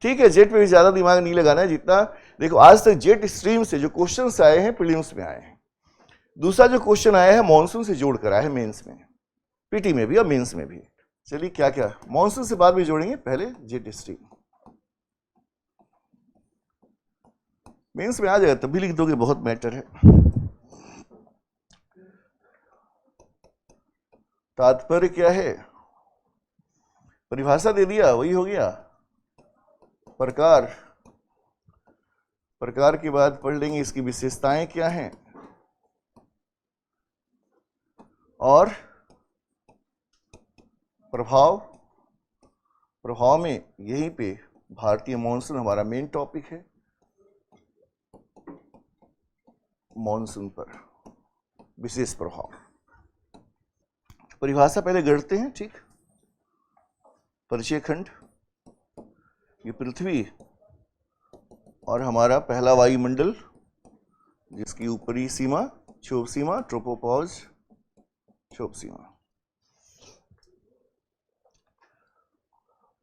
ठीक है, जेट पे भी ज्यादा दिमाग नहीं लगाना है जितना, देखो आज तक जेट स्ट्रीम से जो क्वेश्चंस आए हैं प्रीलिम्स में आए हैं। दूसरा जो क्वेश्चन आया है मॉनसून से जोड़कर आया है मेंस में, पीटी में भी और मेंस में भी। चलिए क्या क्या मॉनसून से बाद में जोड़ेंगे, पहले जेट स्ट्रीम। मेंस में आ जाएगा तब भी लिख दोगे, बहुत मैटर है। तात्पर्य क्या है, परिभाषा दे दिया, वही हो गया। प्रकार, प्रकार के बाद पढ़ लेंगे इसकी विशेषताएं क्या हैं, और प्रभाव, प्रभाव में यहीं पे भारतीय मॉनसून हमारा मेन टॉपिक है। मॉनसून पर विशेष प्रभाव, परिभाषा पहले गढ़ते हैं, ठीक। परिचय खंड, ये पृथ्वी और हमारा पहला वायुमंडल जिसकी ऊपरी सीमा क्षोभ सीमा, ट्रोपोपॉज क्षोभ सीमा,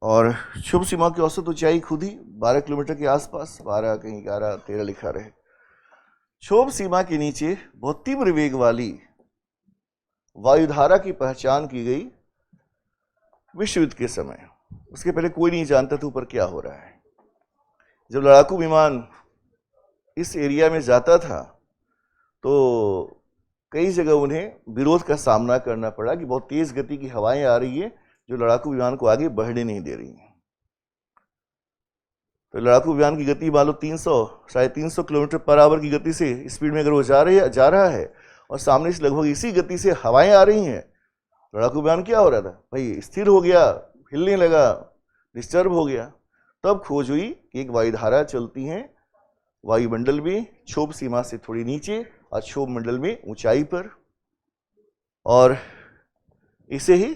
और क्षोभ सीमा की औसत ऊंचाई खुद ही 12 किलोमीटर के आसपास, 12 कहीं 11 13 लिखा रहे। क्षोभ सीमा के नीचे बहुत तीव्र वेग वाली वायुधारा की पहचान की गई विश्व युद्ध के समय। उसके पहले कोई नहीं जानता था ऊपर क्या हो रहा है। जब लड़ाकू विमान इस एरिया में जाता था तो कई जगह उन्हें विरोध का सामना करना पड़ा कि बहुत तेज गति की हवाएं आ रही है जो लड़ाकू विमान को आगे बढ़ने नहीं दे रही हैं। तो लड़ाकू विमान की गति मान लो 300-350 किलोमीटर पर आवर की गति से स्पीड में अगर वो जा रहा है और सामने से लगभग इसी गति से हवाएं आ रही हैं, लड़ाकू विमान क्या हो रहा था भाई, स्थिर हो गया, हिलने लगा, डिस्टर्ब हो गया। तब खोज हुई कि एक वायुधारा चलती है वायुमंडल में क्षोभ सीमा से थोड़ी नीचे और क्षोभ मंडल में ऊंचाई पर, और इसे ही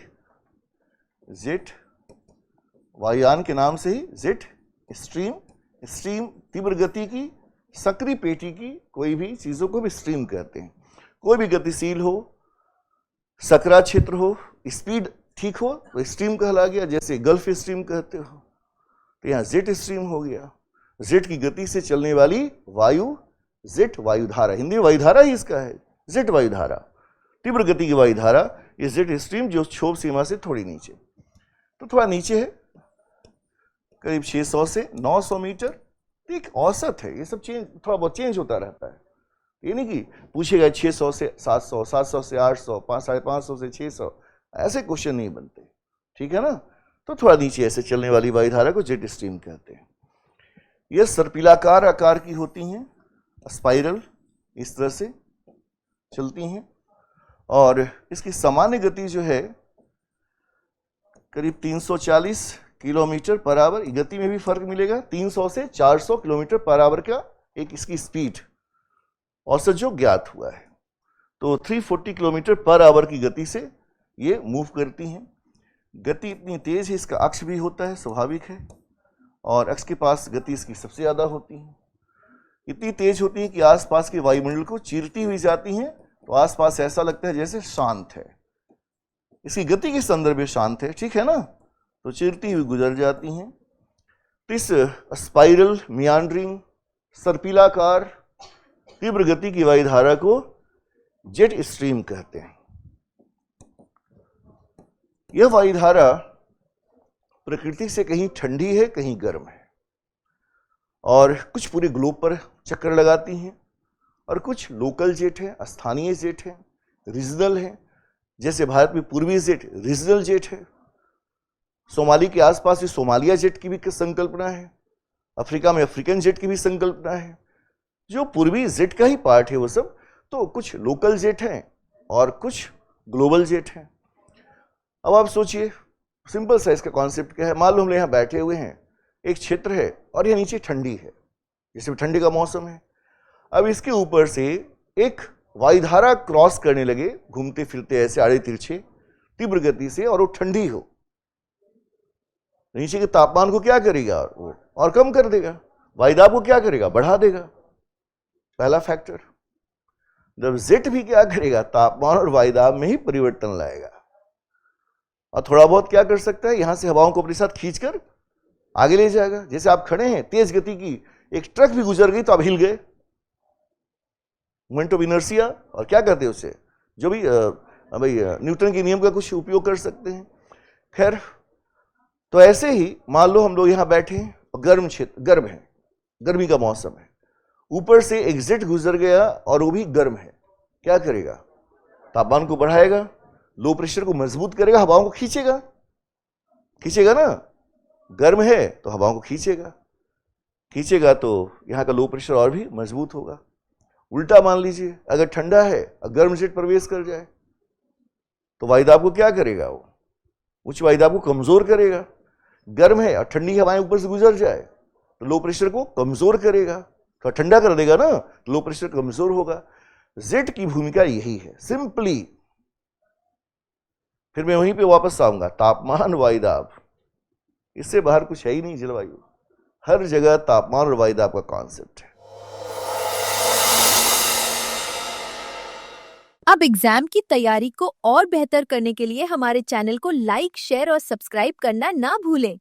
जेट वायुयान के नाम से ही जेट स्ट्रीम, स्ट्रीम तीव्र गति की सक्रिय पेटी की कोई भी चीजों को भी स्ट्रीम कहते हैं। कोई भी गतिशील हो, सकरा क्षेत्र हो, स्पीड ठीक हो तो स्ट्रीम कहला गया, जैसे गल्फ स्ट्रीम कहते हो, तो यहाँ जेट स्ट्रीम हो गया। जेट की गति से चलने वाली वायु, जेट वायुधारा, हिंदी में वायुधारा ही इसका है, जेट वायुधारा, तीव्र गति की वायुधारा, ये जेट स्ट्रीम जो क्षोभ सीमा से थोड़ी नीचे, तो थोड़ा नीचे है, करीब 600 से 900 मीटर, एक औसत है। ये सब चेंज, थोड़ा बहुत चेंज होता रहता है, ये नहीं कि पूछेगा 600 से 700, 700 से 800, 550 से 600, ऐसे क्वेश्चन नहीं बनते, ठीक है ना। तो थोड़ा नीचे ऐसे चलने वाली वायुधारा को जेट स्ट्रीम कहते हैं। ये सर्पिलाकार आकार की होती हैं, स्पाइरल इस तरह से चलती हैं, और इसकी सामान्य गति जो है करीब 340 किलोमीटर पर आवर। गति में भी फर्क मिलेगा, 300 से 400 किलोमीटर पर आवर का एक इसकी स्पीड औसत जो ज्ञात हुआ है। तो 340 किलोमीटर पर आवर की गति से ये मूव करती हैं। गति इतनी तेज है, इसका अक्ष भी होता है, स्वाभाविक है, और अक्ष के पास गति इसकी सबसे ज्यादा होती है। इतनी तेज होती है कि आसपास के वायुमंडल को चीरती हुई जाती हैं, तो आसपास ऐसा लगता है जैसे शांत है, इसकी गति के संदर्भ में शांत है, ठीक है ना, तो चीरती हुई गुजर जाती हैं। तो इस स्पाइरल मियांड्रिंग सर्पिलाकार तीव्र गति की वायुधारा को जेट स्ट्रीम कहते हैं। यह वायुधारा प्रकृति से कहीं ठंडी है, कहीं गर्म है, और कुछ पूरे ग्लोब पर चक्कर लगाती हैं, और कुछ लोकल जेट है, स्थानीय जेट है, रीजनल है। जैसे भारत में पूर्वी जेट रीजनल जेट है, सोमाली के आसपास भी सोमालिया जेट की भी संकल्पना है, अफ्रीका में अफ्रीकन जेट की भी संकल्पना है, जो पूर्वी जेट का ही पार्ट है वो सब। तो कुछ लोकल जेट हैं और कुछ ग्लोबल जेट हैं। अब आप सोचिए, सिंपल सा इसका कॉन्सेप्ट क्या है। मान लो हम यहाँ बैठे हुए हैं, एक क्षेत्र है और यहाँ नीचे ठंडी है, जैसे ठंडी का मौसम है। अब इसके ऊपर से एक वायुधारा क्रॉस करने लगे, घूमते फिरते ऐसे आड़े तिरछे तीव्र गति से, और वो ठंडी हो, नीचे के तापमान को क्या करेगा, वो और कम कर देगा। वायुदाब को क्या करेगा, बढ़ा देगा, पहला फैक्टर। जब जेट भी क्या करेगा, तापमान और वायुदाब में ही परिवर्तन लाएगा, और थोड़ा बहुत क्या कर सकता है, यहां से हवाओं को अपने साथ खींचकर आगे ले जाएगा। जैसे आप खड़े हैं, तेज गति की एक ट्रक भी गुजर गई तो आप हिल गए, मोमेंट ऑफ इनर्शिया। और क्या कहते हैं उसे, जो भी भाई न्यूटन के नियम का कुछ उपयोग कर सकते हैं। खैर, तो ऐसे ही मान लो हम लोग यहां बैठे हैं और गर्म क्षेत्र, गर्म है, गर्मी का मौसम है, ऊपर से एक जेट गुजर गया और वो भी गर्म है, क्या करेगा? तापमान को बढ़ाएगा, लो प्रेशर को मजबूत करेगा, हवाओं को खींचेगा, खींचेगा ना, गर्म है तो हवाओं को खींचेगा, खींचेगा तो यहाँ का लो प्रेशर और भी मजबूत होगा। उल्टा मान लीजिए, अगर ठंडा है और गर्म जेट प्रवेश कर जाए तो वायुदाब को क्या करेगा? वो उच्च वायुदाब को कमजोर करेगा। गर्म है और ठंडी हवाएं ऊपर से गुजर जाए तो लो प्रेशर को कमजोर करेगा, तो ठंडा कर देगा ना, तो लो प्रेशर कमजोर होगा। जेट की भूमिका यही है सिंपली। फिर मैं वहीं पे वापस आऊंगा, तापमान वायुदाब, इससे बाहर कुछ है ही नहीं जलवायु। हर जगह तापमान और वायुदाब का कॉन्सेप्ट है। अब एग्जाम की तैयारी को और बेहतर करने के लिए हमारे चैनल को लाइक, शेयर और सब्सक्राइब करना ना भूलें।